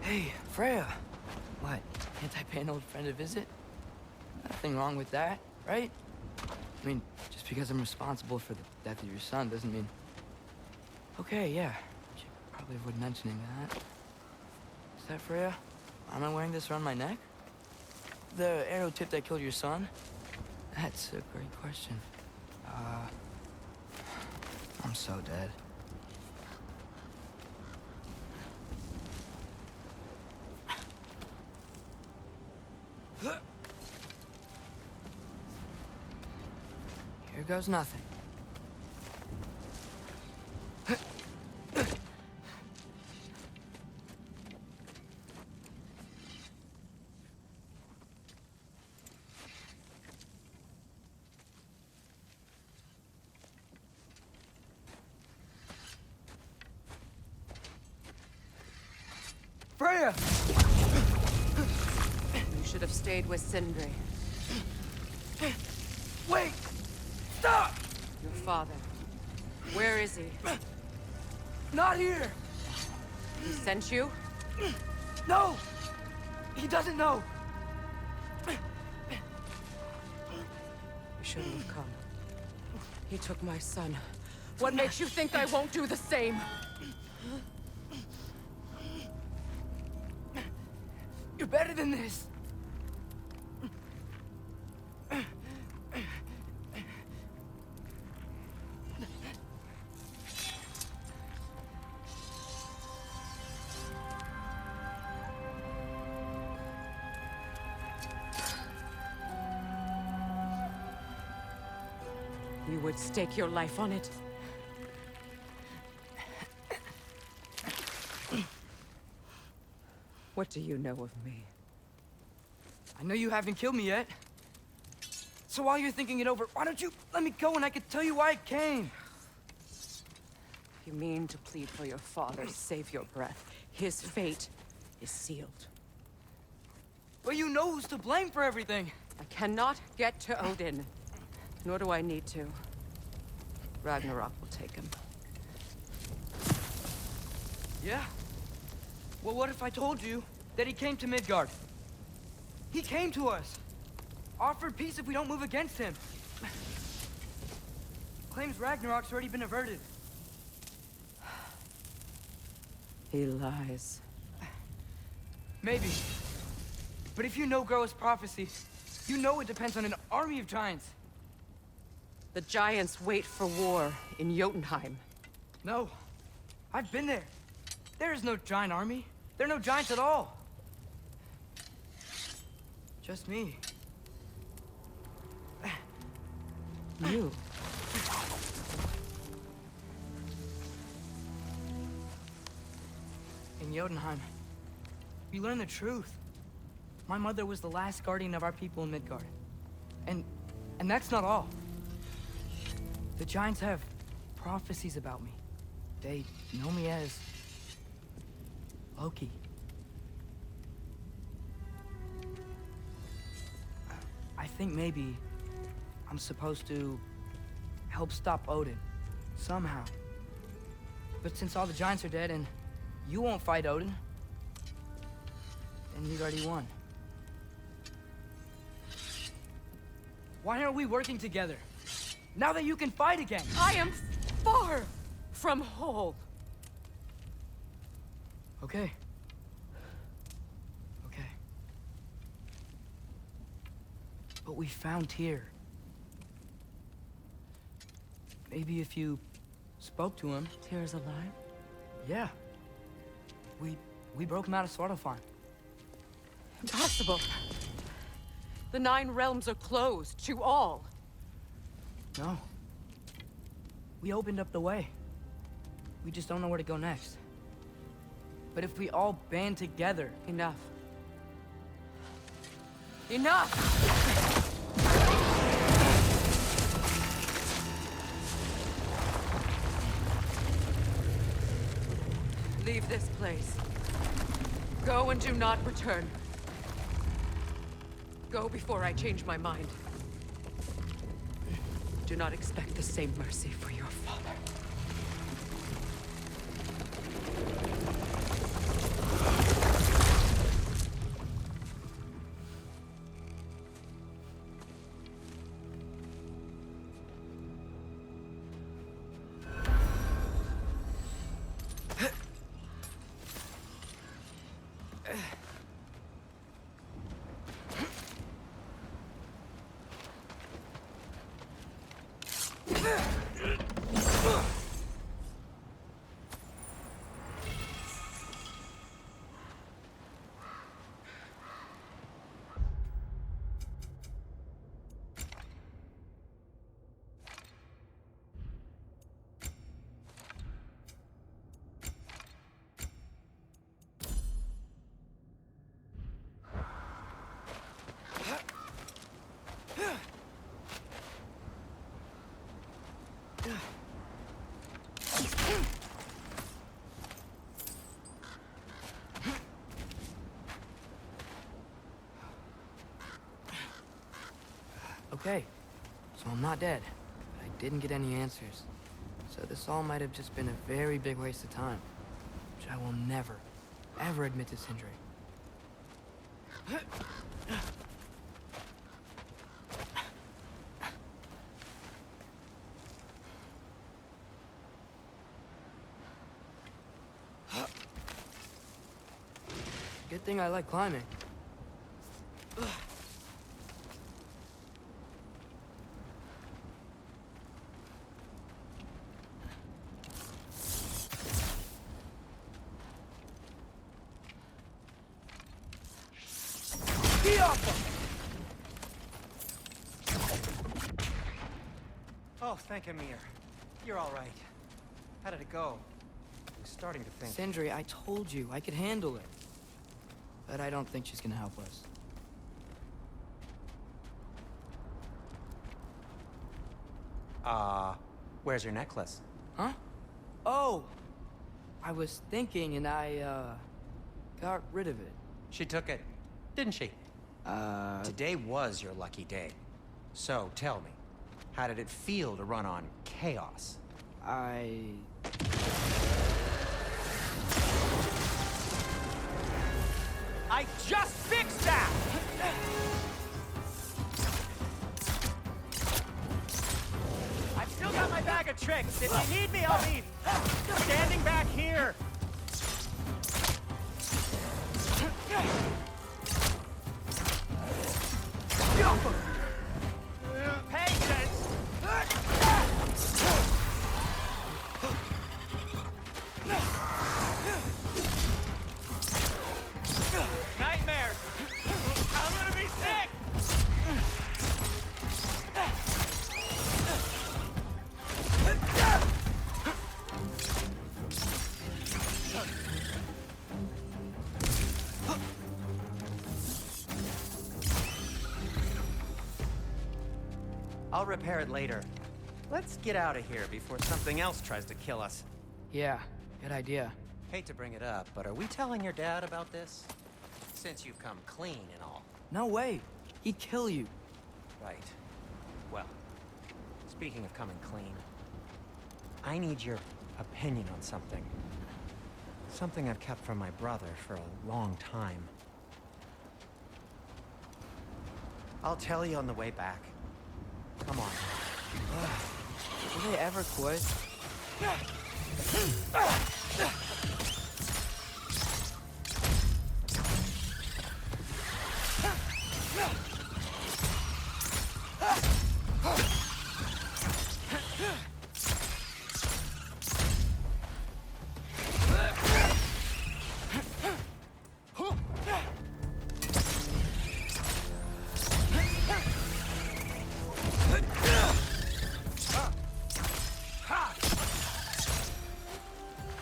Hey, Freya. What, can't I pay an old friend a visit? Nothing wrong with that, right? I mean, just because I'm responsible for the death of your son doesn't mean... Okay, yeah. Should probably avoid mentioning that. Is that Freya? Am I wearing this around my neck? The arrow tip that killed your son? That's a great question. I'm so dead. Here goes nothing. Freya! You should have stayed with Sindri. Wait! Stop! Your father. Where is he? Not here! He sent you? No! He doesn't know! You shouldn't have come. He took my son. What makes you think I won't do the same? You're better than this! You would stake your life on it? What do you know of me? I know you haven't killed me yet. So while you're thinking it over, why don't you let me go and I can tell you why I came? You mean to plead for your father, save your breath. His fate is sealed. But you know who's to blame for everything. I cannot get to Odin. Nor do I need to. Ragnarok will take him. Yeah? Well, what if I told you that he came to Midgard? He came to us. Offered peace if we don't move against him. Claims Ragnarok's already been averted. He lies. Maybe. But if you know Groa's prophecy, you know it depends on an army of giants. The giants wait for war in Jotunheim. No. I've been there. There is no giant army. There are no giants at all. Just me. You? In Jotunheim, we learn the truth. My mother was the last guardian of our people in Midgard. And that's not all. The giants have prophecies about me. They know me as Loki. I think maybe I'm supposed to help stop Odin, somehow. But since all the giants are dead and you won't fight Odin, then he's already won. Why aren't we working together? Now that you can fight again! I am far from whole. Okay. Okay. But we found Tyr. Maybe if you spoke to him... Tyr's alive? Yeah. We broke him out of Svartalfheim. Impossible. The 9 realms are closed to all. No. We opened up the way. We just don't know where to go next. But if we all band together... Enough. Enough! Leave this place. Go and do not return. Go before I change my mind. Do not expect the same mercy for your father. Okay, so I'm not dead, but I didn't get any answers. So this all might have just been a very big waste of time, which I will never, ever admit to Sindri. Good thing I like climbing. Oh, thank Amir. You're all right. How did it go? I'm starting to think. Sindri, I told you I could handle it. But I don't think she's gonna help us. Where's your necklace? Huh? Oh! I was thinking and I, got rid of it. She took it, didn't she? Today was your lucky day. So, tell me, how did it feel to run on chaos? I just fixed that! I've still got my bag of tricks. If you need me, I'll be standing back here. Patience! Nightmares! I'm gonna be sick! I'll repair it later. Let's get out of here before something else tries to kill us. yeah, good idea. Hate to bring it up, but are we telling your dad about this? Since you've come clean and all. No way! He'd kill you. Right. Well, speaking of coming clean, I need your opinion on something. Something I've kept from my brother for a long time. I'll tell you on the way back. Come on. Will they ever quit?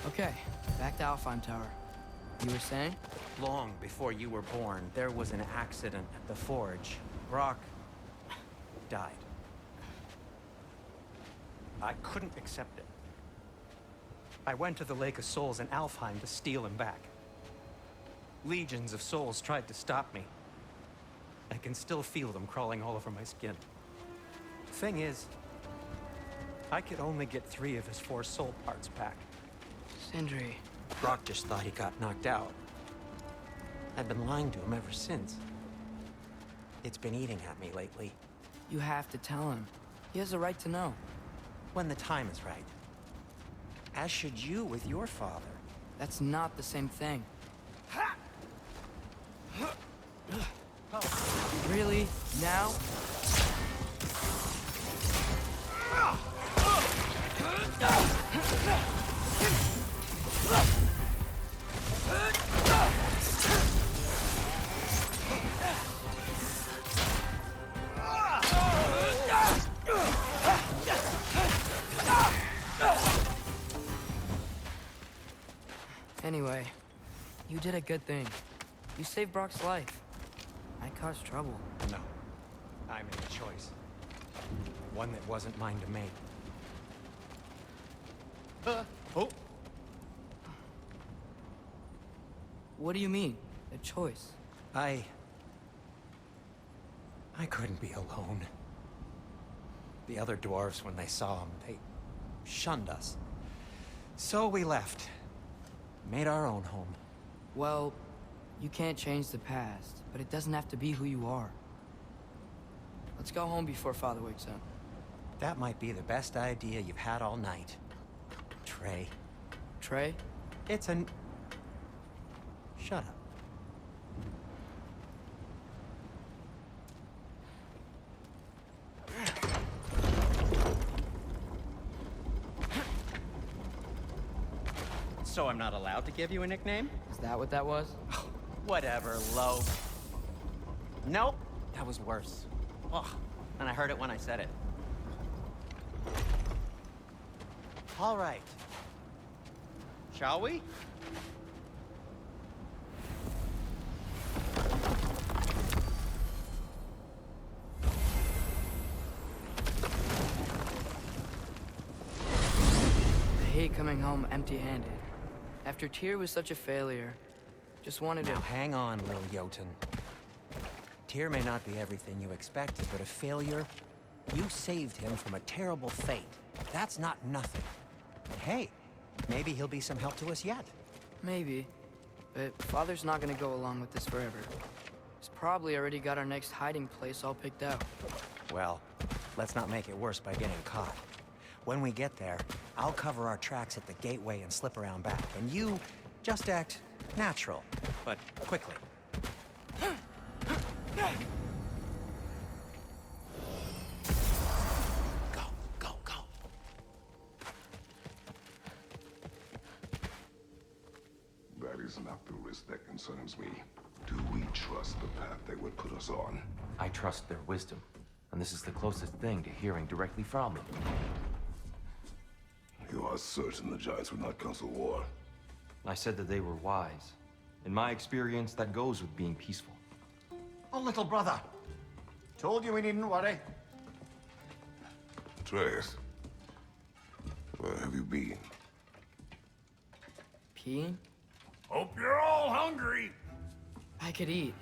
Okay, back to Alfheim Tower. You were saying? Long before you were born, there was an accident at the forge. Brock died. I couldn't accept it. I went to the Lake of Souls in Alfheim to steal him back. Legions of souls tried to stop me. I can still feel them crawling all over my skin. Thing is, I could only get 3 of his 4 soul parts back. Sindri. Brock just thought he got knocked out. I've been lying to him ever since. It's been eating at me lately. You have to tell him. He has a right to know. When the time is right. As should you with your father. That's not the same thing. Really? Now? Anyway, you did a good thing. You saved Brock's life. I caused trouble. No. I made a choice. One that wasn't mine to make. Oh! What do you mean? A choice? I couldn't be alone. The other dwarves, when they saw him, they shunned us. So we left. Made our own home. Well, you can't change the past, but it doesn't have to be who you are. Let's go home before Father wakes up. That might be the best idea you've had all night. Trey. Trey? It's an... Shut up. So I'm not allowed to give you a nickname? Is that what that was? Whatever, loaf. Nope, that was worse. Ugh, and I heard it when I said it. All right. Shall we? I hate coming home empty-handed. After Tyr was such a failure, just wanted to... Now hang on, little Jotun. Tyr may not be everything you expected, but a failure? You saved him from a terrible fate. That's not nothing. And hey, maybe he'll be some help to us yet. Maybe. But Father's not gonna go along with this forever. He's probably already got our next hiding place all picked out. Well, let's not make it worse by getting caught. When we get there, I'll cover our tracks at the gateway and slip around back, and you just act natural, but quickly. Go, go, go. That is not the risk that concerns me. Do we trust the path they would put us on? I trust their wisdom, and this is the closest thing to hearing directly from them. You are certain the Giants would not counsel war? I said that they were wise. In my experience, that goes with being peaceful. Oh, little brother. Told you we needn't worry. Atreus, where have you been? Peeing? Hope you're all hungry. I could eat.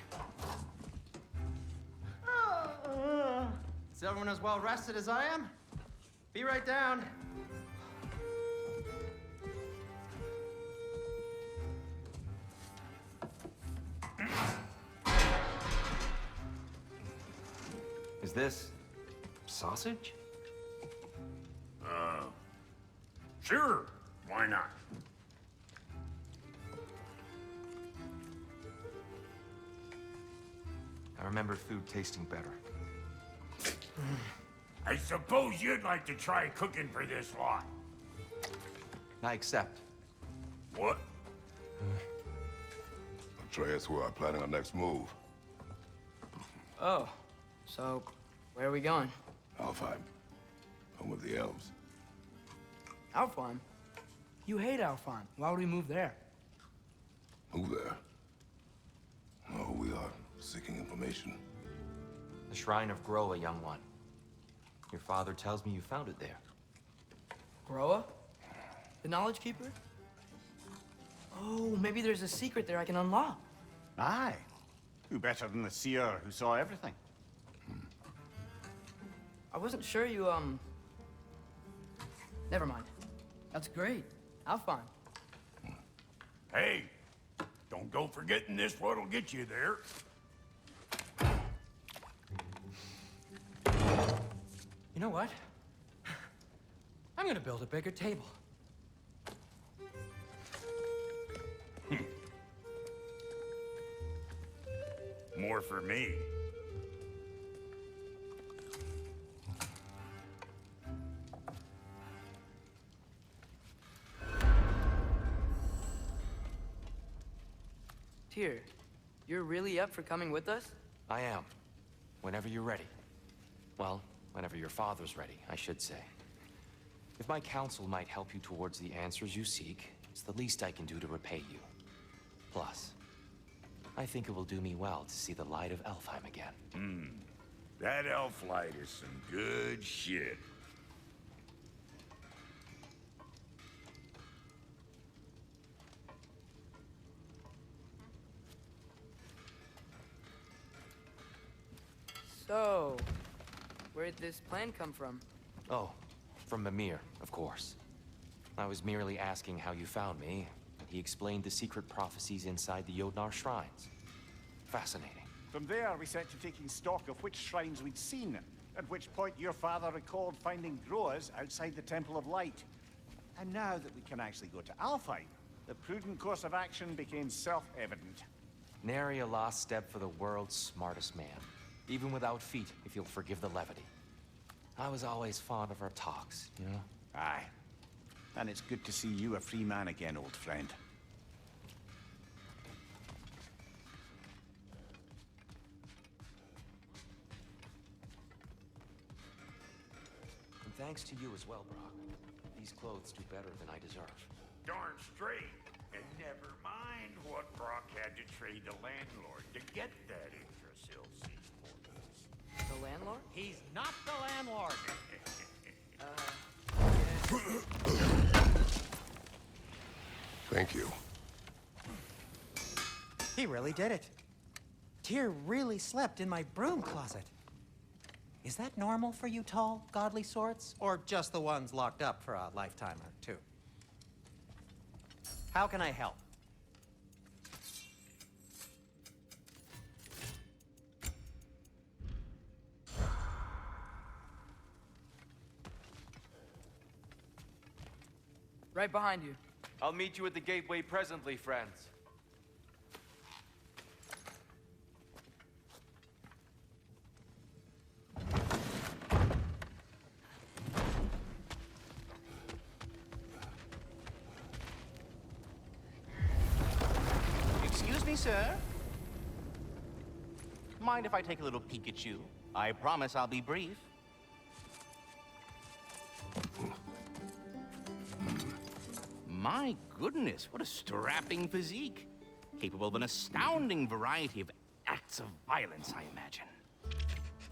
Is everyone as well rested as I am? Be right down. Is this sausage? Sure. Why not? I remember food tasting better. I suppose you'd like to try cooking for this lot. I accept. What? Atreus, we are planning our next move. Oh, so where are we going? Alfheim, home of the elves. Alfheim? You hate Alfheim. Why would we move there? Who there? Oh, we are seeking information. The Shrine of Groa, young one. Your father tells me you found it there. Groa? The Knowledge Keeper? Oh, maybe there's a secret there I can unlock. Aye. Who better than the seer who saw everything? I wasn't sure you, Never mind. That's great. Alfheim. Hey, don't go forgetting this what'll get you there. You know what? I'm gonna build a bigger table. More for me. Tyr, you're really up for coming with us? I am. Whenever you're ready. Well, whenever your father's ready, I should say. If my counsel might help you towards the answers you seek, It's the least I can do to repay you. Plus, I think it will do me well to see the light of Alfheim again. That elf light is some good shit. So, where'd this plan come from? Oh, from Mimir, of course. I was merely asking how you found me. He explained the secret prophecies inside the Jotnar shrines. Fascinating. From there, we set to taking stock of which shrines we'd seen, at which point your father recalled finding growers outside the Temple of Light. And now that we can actually go to Alfheim, the prudent course of action became self-evident. Nary a lost step for the world's smartest man. Even without feet, if you'll forgive the levity. I was always fond of our talks, you know? Aye. And it's good to see you a free man again, old friend. And thanks to you as well, Brock. These clothes do better than I deserve. Darn straight. And never mind what Brock had to trade the landlord to get that Yggdrasil seed for us. The landlord? He's not the landlord. Thank you. He really did it. Tyr really slept in my broom closet. Is that normal for you tall, godly sorts? Or just the ones locked up for a lifetime or two? How can I help? Right behind you. I'll meet you at the gateway presently, friends. Excuse me, sir. Mind if I take a little peek at you? I promise I'll be brief. My goodness, what a strapping physique. Capable of an astounding variety of acts of violence, I imagine.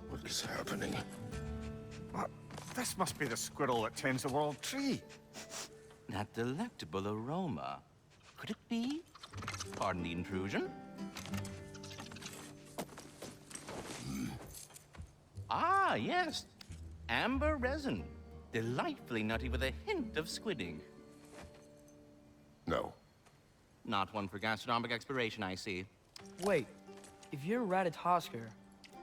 What is happening? This must be the squirrel that tends the world tree. That delectable aroma. Could it be? Pardon the intrusion. Ah, yes. Amber resin. Delightfully nutty with a hint of squidding. No. Not one for gastronomic exploration, I see. Wait, if you're Ratatosker,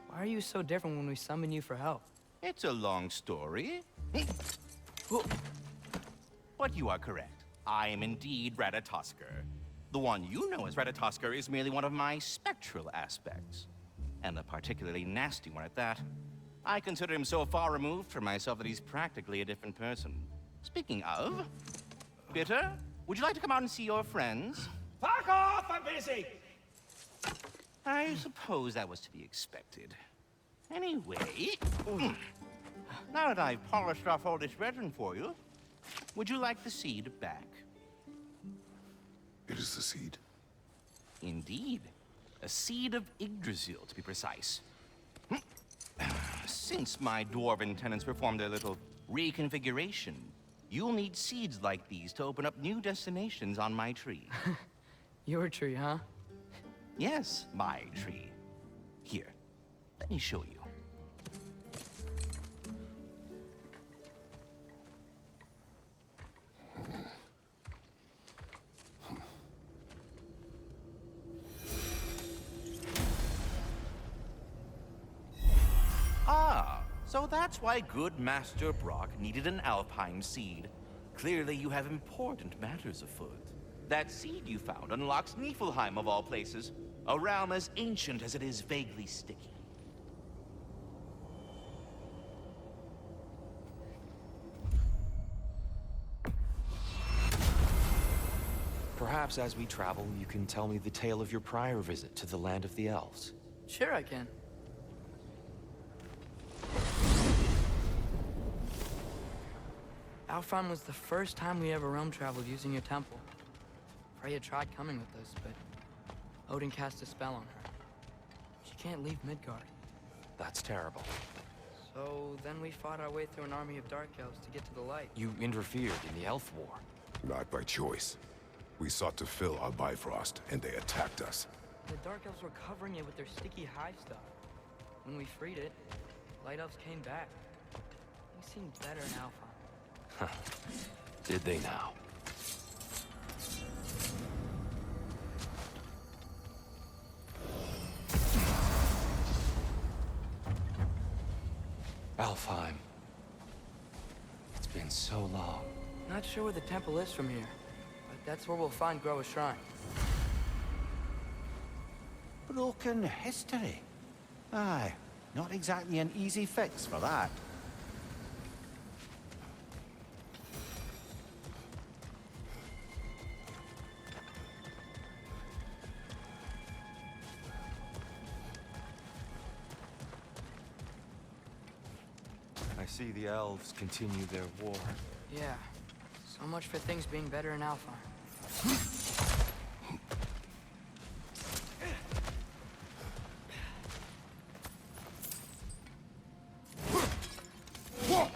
why are you so different when we summon you for help? It's a long story. But you are correct. I am indeed Ratatosker. The one you know as Ratatosker is merely one of my spectral aspects. And a particularly nasty one at that. I consider him so far removed from myself that he's practically a different person. Speaking of... Bitter, would you like to come out and see your friends? Fuck off! I'm busy! I suppose that was to be expected. Anyway... Now that I've polished off all this resin for you, would you like the seed back? It is the seed. Indeed. A seed of Yggdrasil, to be precise. Since my dwarven tenants performed their little reconfiguration, you'll need seeds like these to open up new destinations on my tree. Your tree, huh? Yes, my tree. Here, let me show you. Ah, so that's why good Master Brock needed an Alfheim seed. Clearly you have important matters afoot. That seed you found unlocks Niflheim of all places, a realm as ancient as it is vaguely sticky. Perhaps as we travel, you can tell me the tale of your prior visit to the land of the elves. Sure I can. Alfheim was the first time we ever realm traveled using your temple. Freya tried coming with us, but Odin cast a spell on her. She can't leave Midgard. That's terrible. So then we fought our way through an army of dark elves to get to the light. You interfered in the Elf War. Not by choice. We sought to fill our Bifrost, and they attacked us. The dark elves were covering it with their sticky hive stuff. When we freed it, light elves came back. They seemed better in Alfheim. Did they now? Alfheim. It's been so long. Not sure where the temple is from here, but that's where we'll find Groa's shrine. Broken history. Aye, not exactly an easy fix for that. I see the elves continue their war. Yeah, so much for things being better in Alfheim.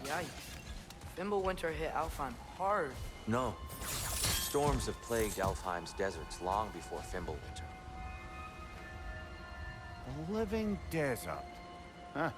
Yikes. Fimbulwinter hit Alfheim hard. No. Storms have plagued Alfheim's deserts long before Fimbulwinter. A living desert. Huh.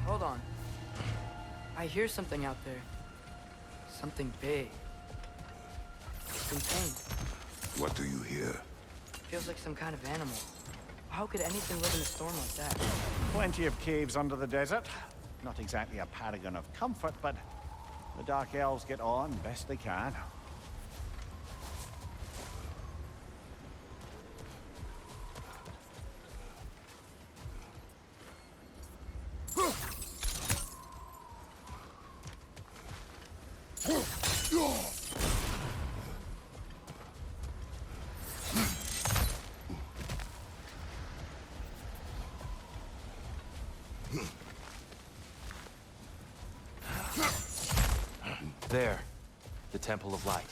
Hold on. I hear something out there. Something big. It's contained. What do you hear? Feels like some kind of animal. How could anything live in a storm like that? Plenty of caves under the desert. Not exactly a paragon of comfort, but the Dark Elves get on best they can. There. The Temple of Light.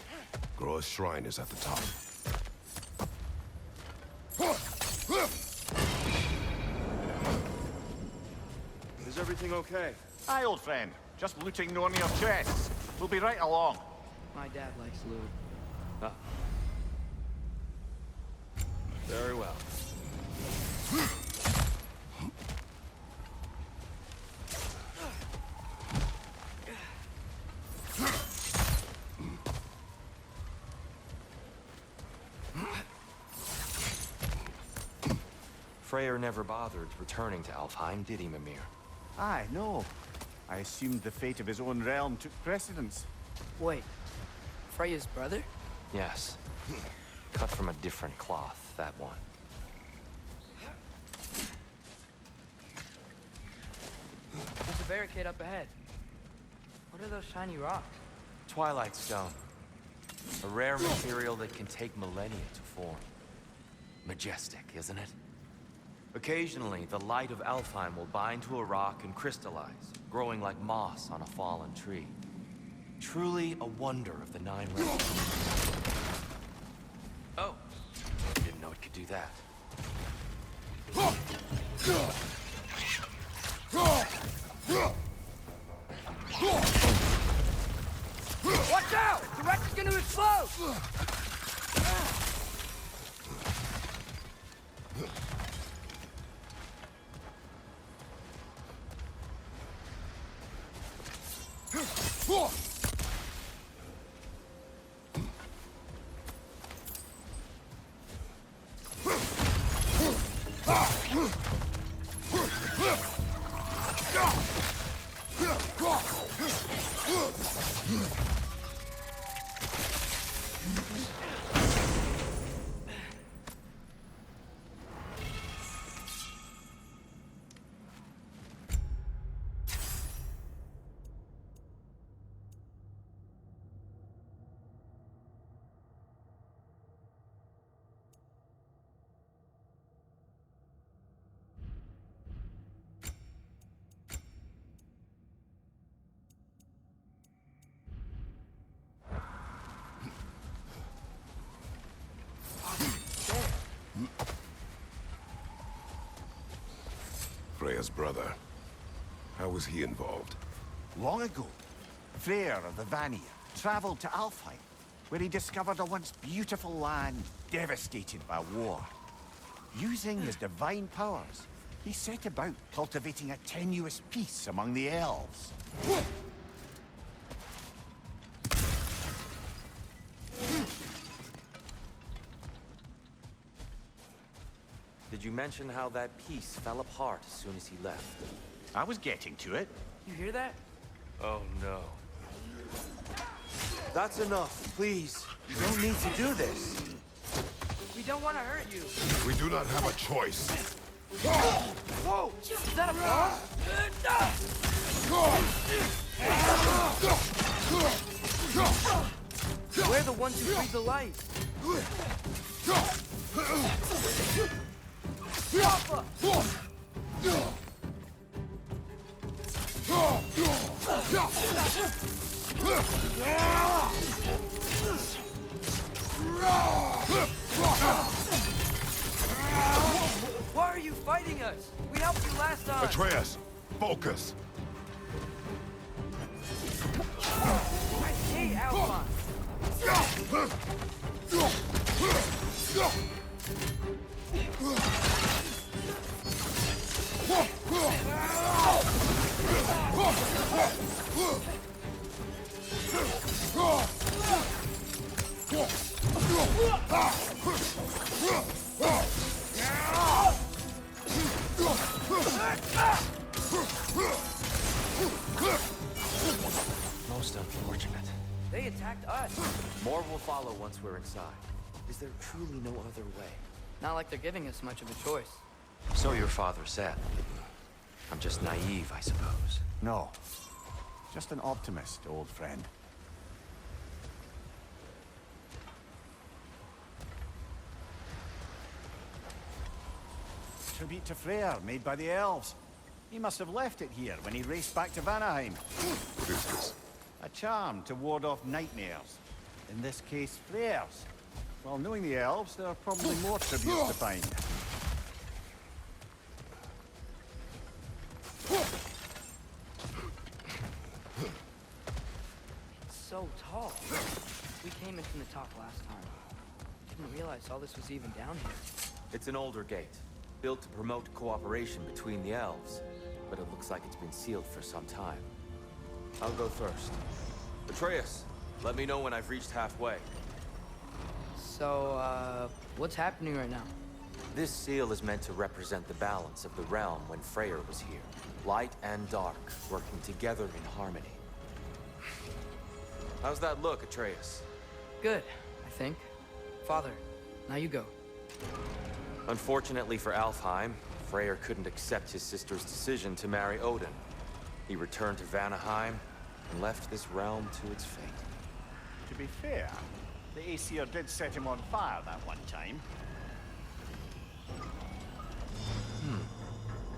Groa's shrine is at the top. Is everything okay? Aye, old friend. Just looting one of your chests. We'll be right along. My dad likes loot. Ah. Very well. Freyr never bothered returning to Alfheim, did he, Mimir? Aye, no. I assumed the fate of his own realm took precedence. Wait, Freya's brother? Yes. Cut from a different cloth, that one. There's a barricade up ahead. What are those shiny rocks? Twilight Stone. A rare material that can take millennia to form. Majestic, isn't it? Occasionally, the light of Alfheim will bind to a rock and crystallize, growing like moss on a fallen tree. Truly a wonder of the Nine Realms. Oh, didn't know it could do that. Watch out! The wreck is gonna explode! Freya's brother. How was he involved? Long ago, Freyr of the Vanir traveled to Alfheim, where he discovered a once beautiful land devastated by war. Using his divine powers, he set about cultivating a tenuous peace among the elves. Did you mention how that peace fell apart as soon as he left? I was getting to it. You hear that? Oh no. That's enough, please. You don't need to do this. We don't want to hurt you. We do not have a choice. Whoa! Is that a bomb? We're the ones who breathe the light. Why are you fighting us? We helped you last time. Atreus, focus. I hate Alfheim. Most unfortunate. They attacked us. More will follow once we're inside. Is there truly no other way? Not like they're giving us much of a choice. So your father said. I'm just naive, I suppose. No. Just an optimist, old friend. Tribute to Freyr, made by the elves. He must have left it here when he raced back to Vanaheim. What is this? A charm to ward off nightmares. In this case, Freyr's. Well, knowing the elves, there are probably more tributes to find. It's so tall. We came in from the top last time. Didn't realize all this was even down here. It's an older gate, built to promote cooperation between the elves, but it looks like it's been sealed for some time. I'll go first. Atreus, let me know when I've reached halfway. So, what's happening right now? This seal is meant to represent the balance of the realm when Freyr was here. Light and dark, working together in harmony. How's that look, Atreus? Good, I think. Father, now you go. Unfortunately for Alfheim, Freyr couldn't accept his sister's decision to marry Odin. He returned to Vanaheim and left this realm to its fate. To be fair, the Aesir did set him on fire that one time.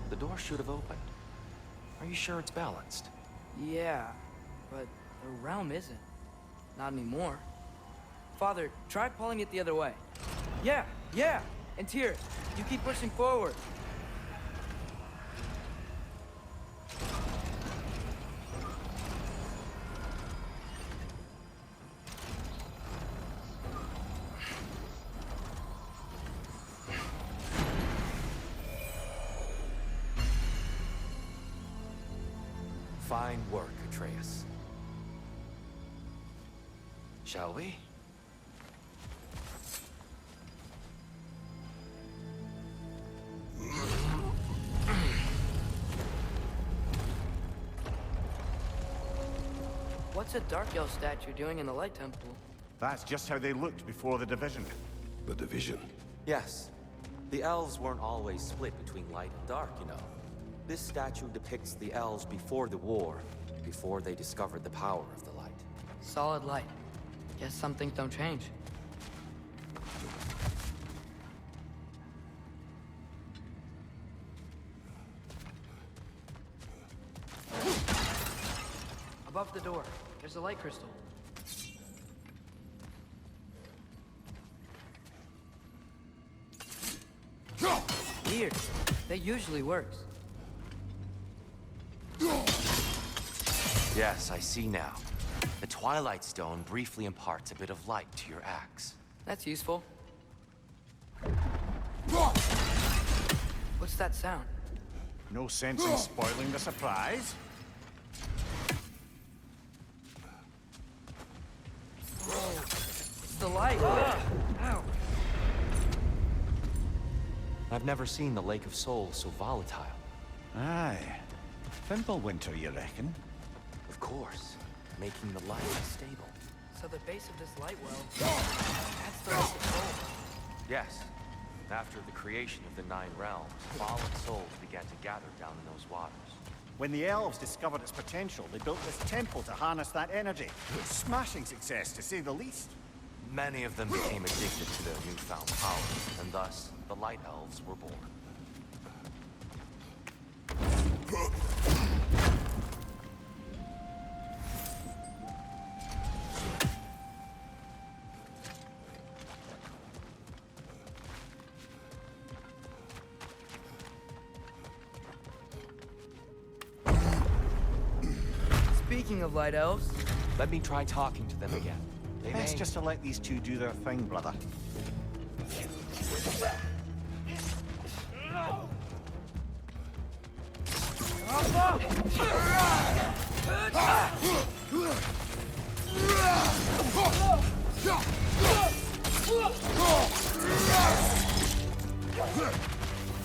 The door should have opened. Are you sure it's balanced? Yeah, but the realm isn't. Not anymore. Father, try pulling it the other way. Yeah! And Tyr, you keep pushing forward. Fine work, Atreus. Shall we? What's a Dark Elf statue doing in the Light Temple? That's just how they looked before the division. The division. Yes. The elves weren't always split between light and dark, you know. This statue depicts the elves before the war, before they discovered the power of the light. Solid light. Guess some things don't change. Above the door, there's a light crystal. Weird. That usually works. Yes, I see now. The Twilight Stone briefly imparts a bit of light to your axe. That's useful. What's that sound? No sense in spoiling the surprise. It's the light. Ow. I've never seen the Lake of Souls so volatile. Aye. Winter, you reckon? Of course, making the light stable. So the base of this light well, that's the Lake of Souls. Yes. After the creation of the Nine Realms, fallen souls began to gather down in those waters. When the elves discovered its potential, they built this temple to harness that energy. Smashing success, to say the least. Many of them became addicted to their newfound power, and thus, the Light Elves were born. Speaking of light elves, let me try talking to them again. They Best just to let these two do their thing, brother.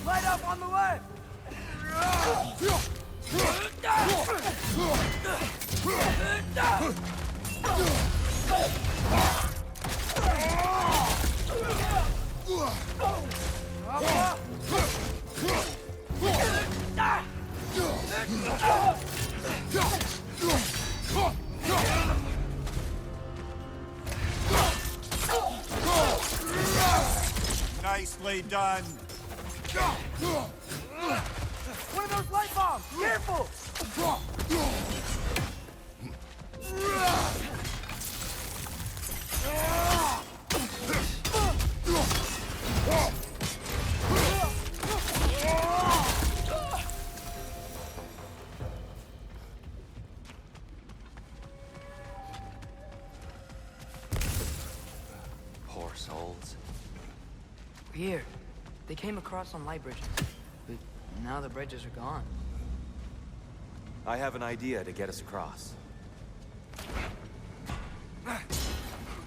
light up on the left! Nicely done. One of those light bombs! Careful! Poor souls. Here. They came across on light bridges. But now the bridges are gone. I have an idea to get us across.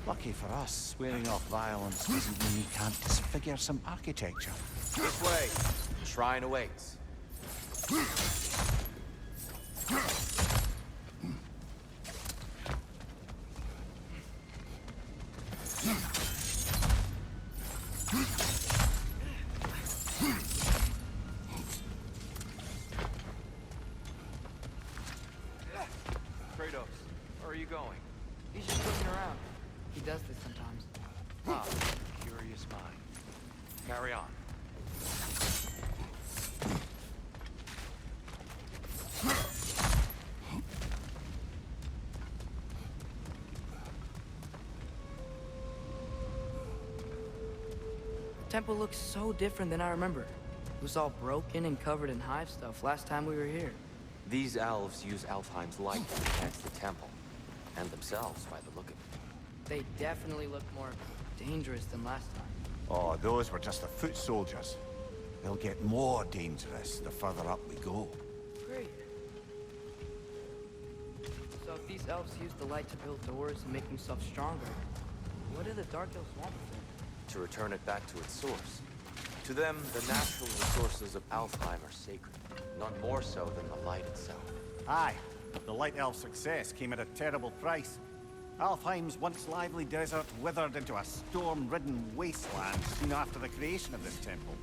Lucky for us, swearing off violence doesn't mean you can't disfigure some architecture. This way. Shrine awaits. Kratos, where are you going? He's just looking around. He does this sometimes. Ah, curious mind. Carry on. The temple looks so different than I remember. It was all broken and covered in hive stuff last time we were here. These elves use Alfheim's light to enhance the temple, and themselves by the look of it. They definitely look more dangerous than last time. Oh, those were just the foot soldiers. They'll get more dangerous the further up we go. Great. So if these elves use the light to build doors and make themselves stronger, what do the Dark Elves want with it? To return it back to its source. To them, the natural resources of Alfheim are sacred, none more so than the light itself. Aye, the Light Elf success came at a terrible price. Alfheim's once lively desert withered into a storm-ridden wasteland soon after the creation of this temple.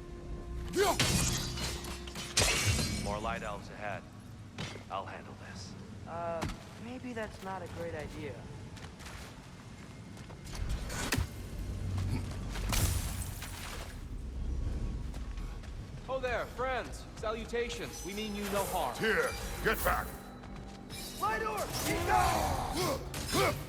More light elves ahead. I'll handle this. Maybe that's not a great idea. Oh there, friends. Salutations. We mean you no harm. Here, get back. Light orb! Keep going!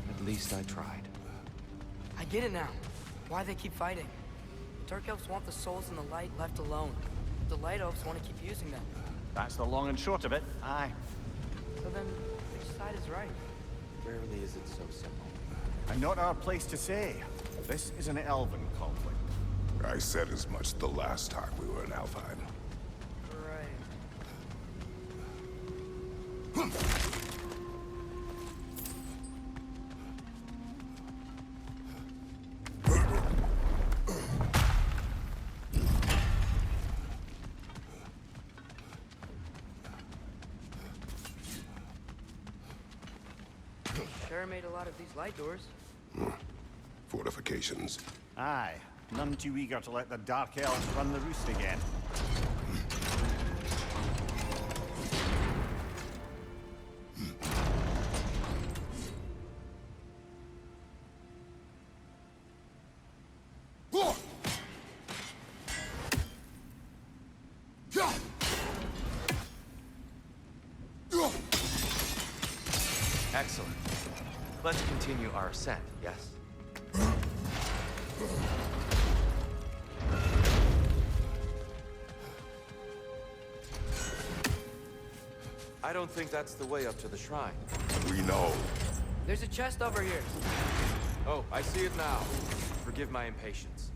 At least I tried. I get it now. Why they keep fighting. The Dark Elves want the souls in the light left alone. The Light Elves want to keep using them. That's the long and short of it. Aye. So then, which side is right? Rarely is it so simple. And not our place to say. This is an elven conflict. I said as much the last time we were in Alfheim. Right. Sure made a lot of these light doors. Fortifications. Aye. None too eager to let the Dark Elves run the roost again. Excellent. Let's continue our ascent, yes? I don't think that's the way up to the shrine. We know. There's a chest over here. Oh, I see it now. Forgive my impatience.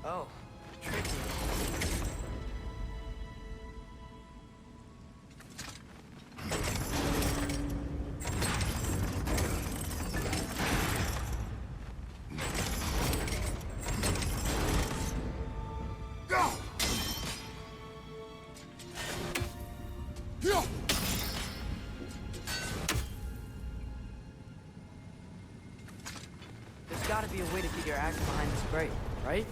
Oh, tricky. There's gotta be a way to get your axe behind this grate, right?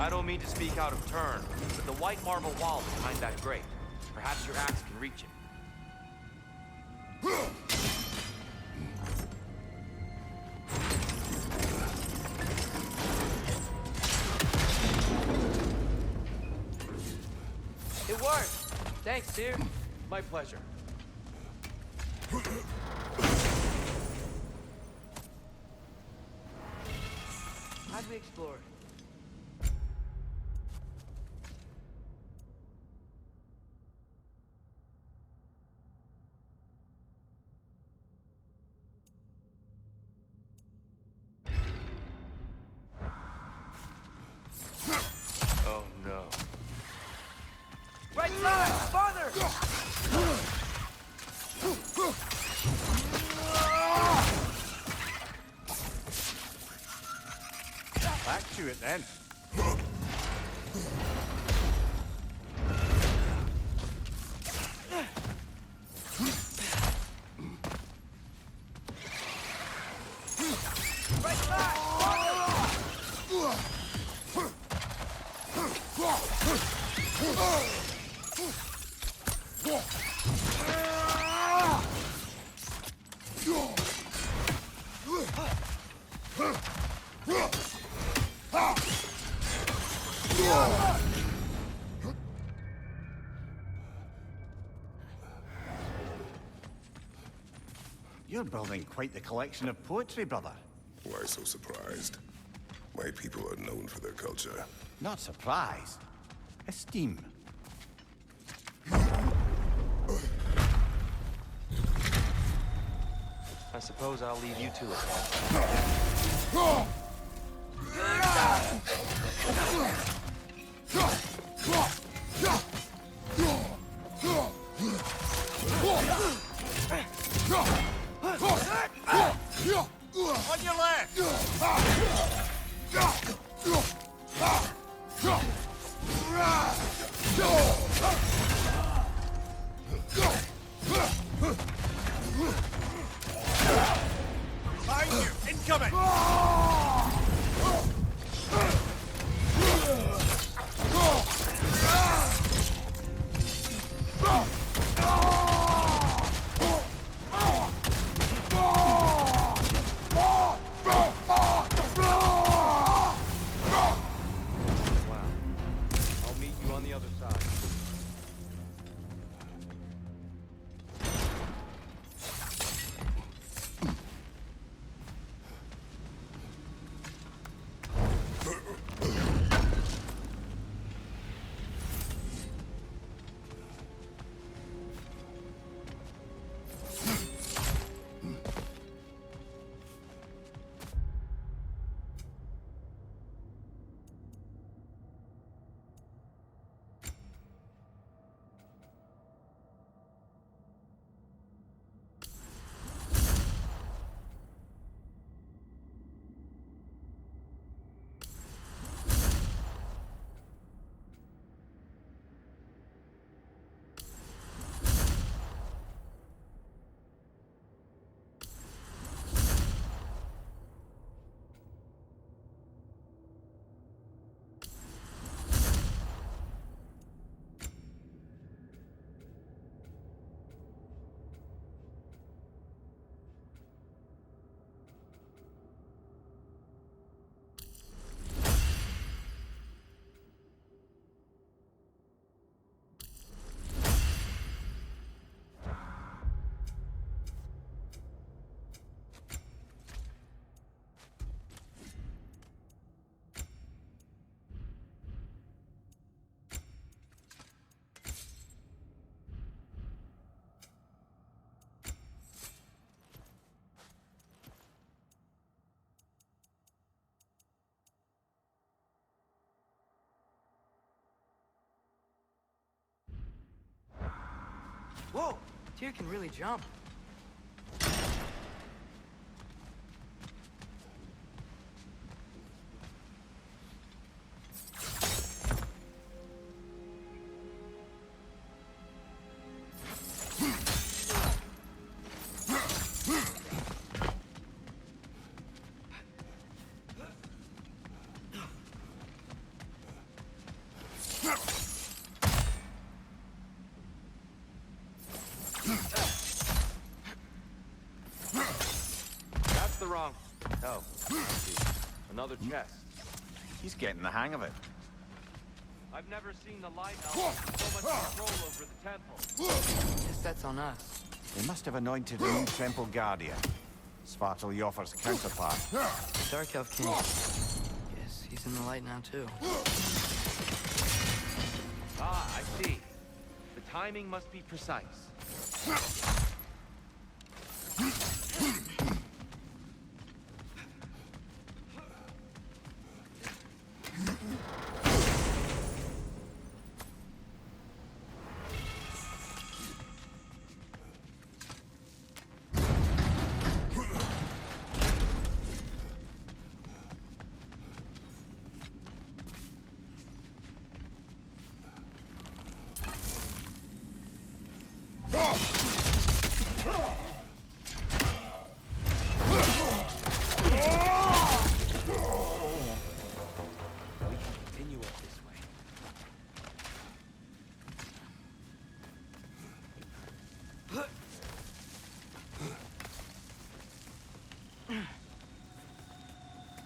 I don't mean to speak out of turn, but the white marble wall behind that grate. Perhaps your axe can reach it. It worked! Thanks, Tyr. My pleasure. we explore? Oh no. Right side! Farther! Back to it then. Right side! You're building quite the collection of poetry, brother. Why so surprised? My people are known for their culture. Not surprised. Esteem. I suppose I'll leave you to it. On your left! Behind you! Incoming! Wow. I'll meet you on the other side. Whoa! Tyr can really jump. That's the wrong... Oh. Another chest. He's getting the hang of it. I've never seen the light elves with so much control over the temple. Guess that's on us. They must have anointed a new temple guardian. Svartalfjord's counterpart. Dark Elf King. Yes. He's in the light now, too. Ah, I see. The timing must be precise.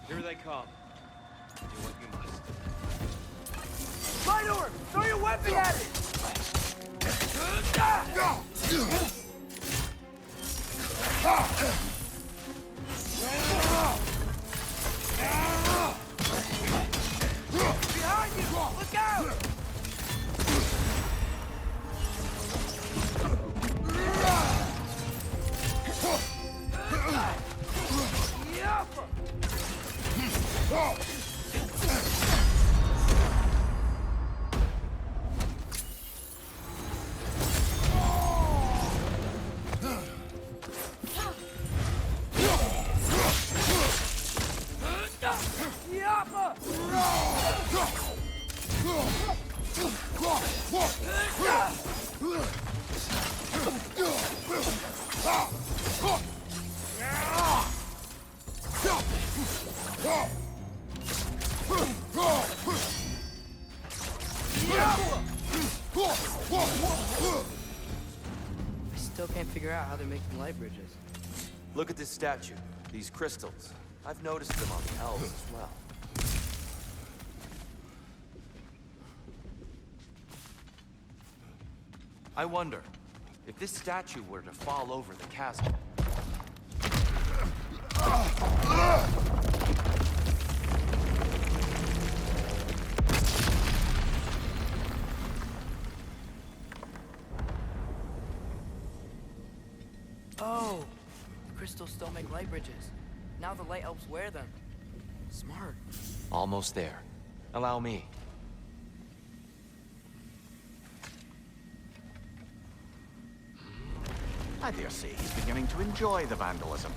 Here they come. Do what you must. Fly to her! Throw your weapon at it! Behind you! Look out! I still can't figure out how they're making light bridges. Look at this statue. These crystals. I've noticed them on the elves as well. I wonder, if this statue were to fall over the chasm... Oh! The crystals still make light bridges. Now the light elves wear them. Smart. Almost there. Allow me. I dare say he's beginning to enjoy the vandalism.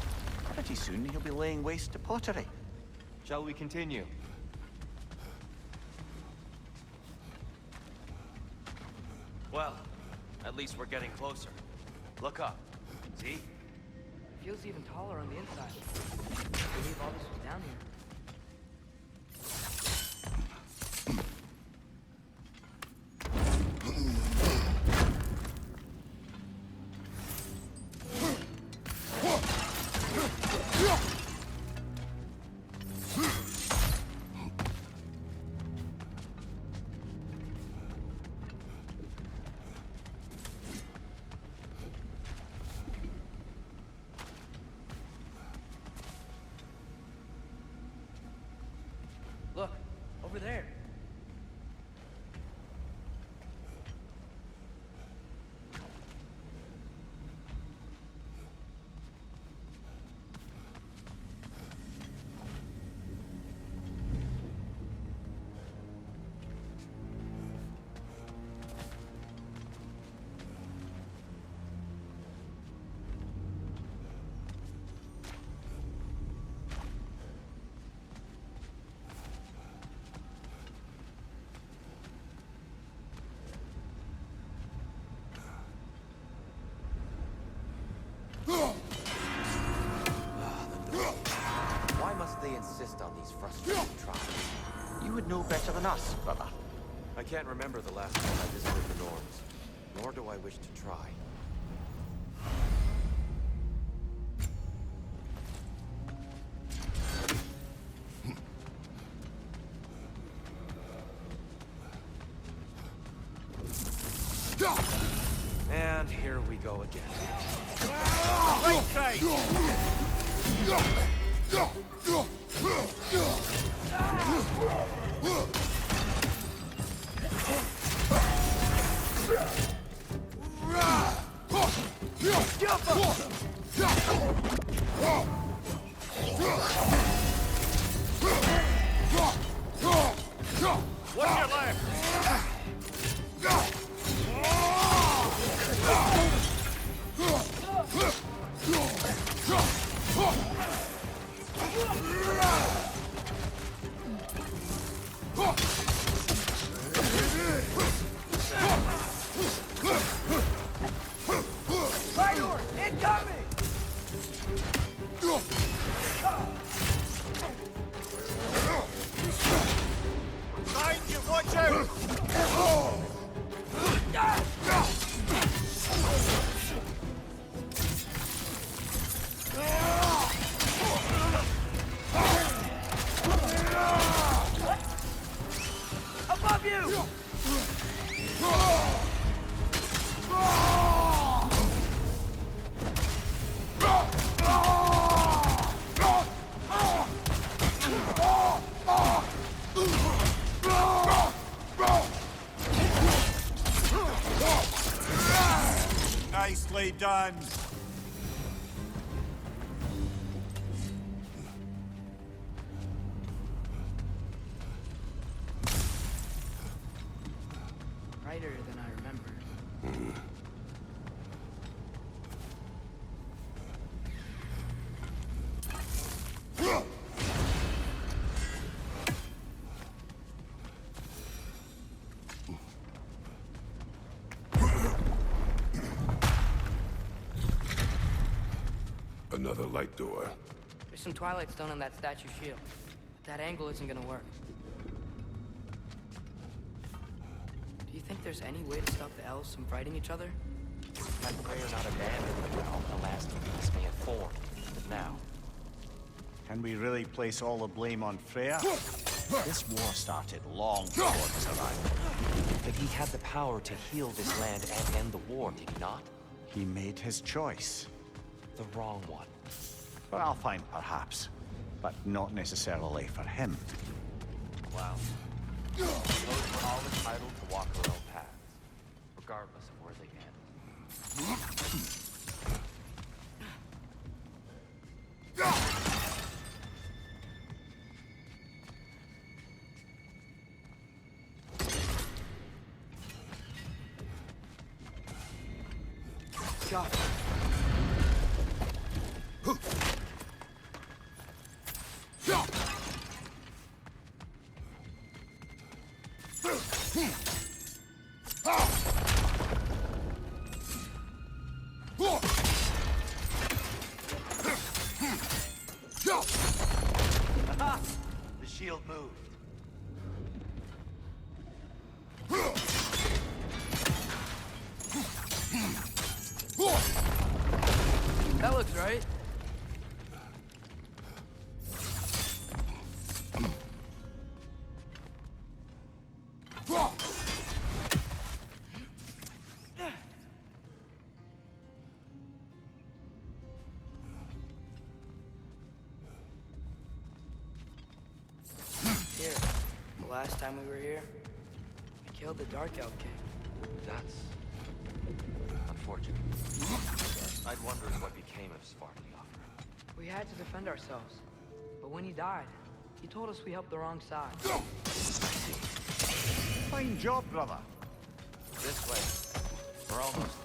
Pretty soon he'll be laying waste to pottery. Shall we continue? Well, at least we're getting closer. Look up. See? It feels even taller on the inside. I believe all this was down here. Look, over there. Why must they insist on these frustrating trials? You would know better than us, brother. I can't remember the last time I visited the Norns, nor do I wish to try. And here we go again. Right side! What's your left? Ragnarok, incoming! Behind you, watch out! Above you! Nicely done. Brighter than I remember. Another light door. There's some Twilight Stone on that statue shield. That angle isn't gonna work. Do you think there's any way to stop the elves from fighting each other? I pray you're not abandoned the realm the last piece may have formed. But now, Can we really place all the blame on Freya? This war started long before his arrival. but he had the power to heal this land and end the war, did he not? He made his choice. The wrong one. For Alfheim, perhaps. But not necessarily for him. Wow. Those were all entitled to walk their own paths, regardless of where they end. God. Aha! The shield moved. That looks right. Here, the last time we were here, we killed the Dark Elf King. That's unfortunate. I'd wondered what became of Svartalfheim. We had to defend ourselves. But when he died, he told us we helped the wrong side. Fine job, brother. This way. We're almost